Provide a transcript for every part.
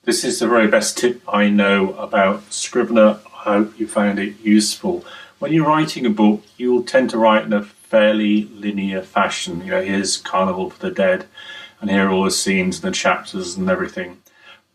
This is the very best tip I know about Scrivener. I hope you found it useful. When you're writing a book, you'll tend to write in a fairly linear fashion. You know, here's Carnival for the Dead, and here are all the scenes and the chapters and everything.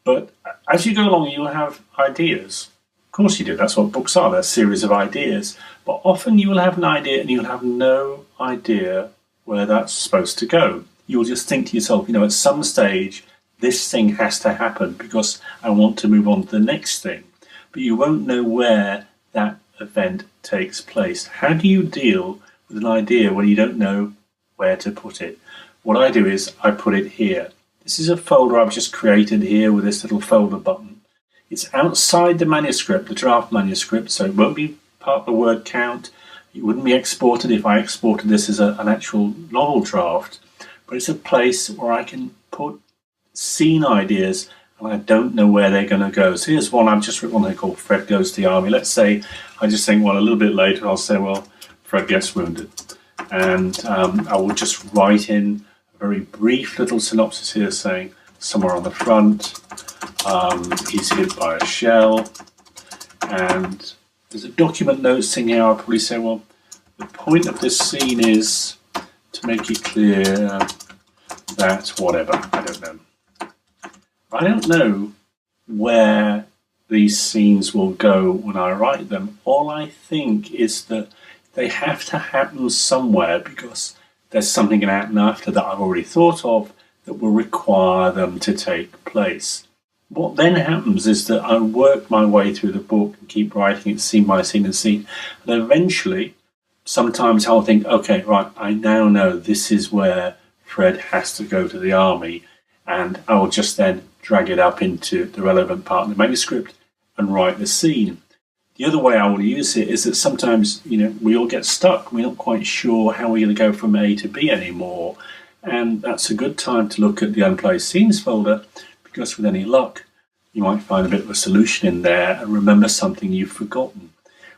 But as you go along, you'll have ideas. Of course you do. That's what books are. They're a series of ideas. But often you will have an idea and you'll have no idea where that's supposed to go. You'll just think to yourself, you know, at some stage, this thing has to happen because I want to move on to the next thing. But you won't know where that event takes place. How do you deal with an idea when you don't know where to put it? What I do is I put it here. This is a folder I've just created here with this little folder button. It's outside the manuscript, the draft manuscript, so it won't be part of the word count. It wouldn't be exported if I exported this as an actual novel draft. But it's a place where I can put scene ideas and I don't know where they're going to go. So here's one I've just written on here called Fred Goes to the Army. Let's say I just think, well, a little bit later I'll say, well, Fred gets wounded. And I will just write in a very brief little synopsis here saying somewhere on the front, he's hit by a shell. And there's a document notes thing here. I'll probably say, well, the point of this scene is to make it clear that whatever, I don't know. I don't know where these scenes will go when I write them. All I think is that they have to happen somewhere because there's something going to happen after that I've already thought of that will require them to take place. What then happens is that I work my way through the book and keep writing it scene by scene and scene. And eventually, sometimes I'll think, okay, right, I now know this is where Fred has to go to the army. And I will just then drag it up into the relevant part of the manuscript and write the scene. The other way I will use it is that sometimes, you know, we all get stuck. We're not quite sure how we're going to go from A to B anymore. And that's a good time to look at the Unplaced Scenes folder because with any luck, you might find a bit of a solution in there and remember something you've forgotten.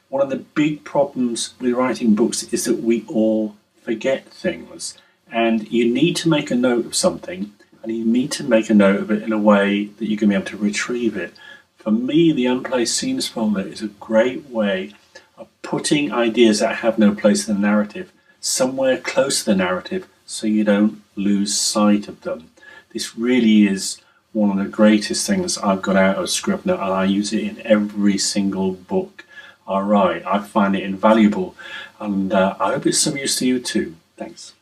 One of the big problems with writing books is that we all forget things. And you need to make a note of something and you need to make a note of it in a way that you can be able to retrieve it. For me, the Unplaced Scenes folder is a great way of putting ideas that have no place in the narrative somewhere close to the narrative so you don't lose sight of them. This really is one of the greatest things I've got out of Scrivener, and I use it in every single book I write. I find it invaluable, and I hope it's some use to you too. Thanks.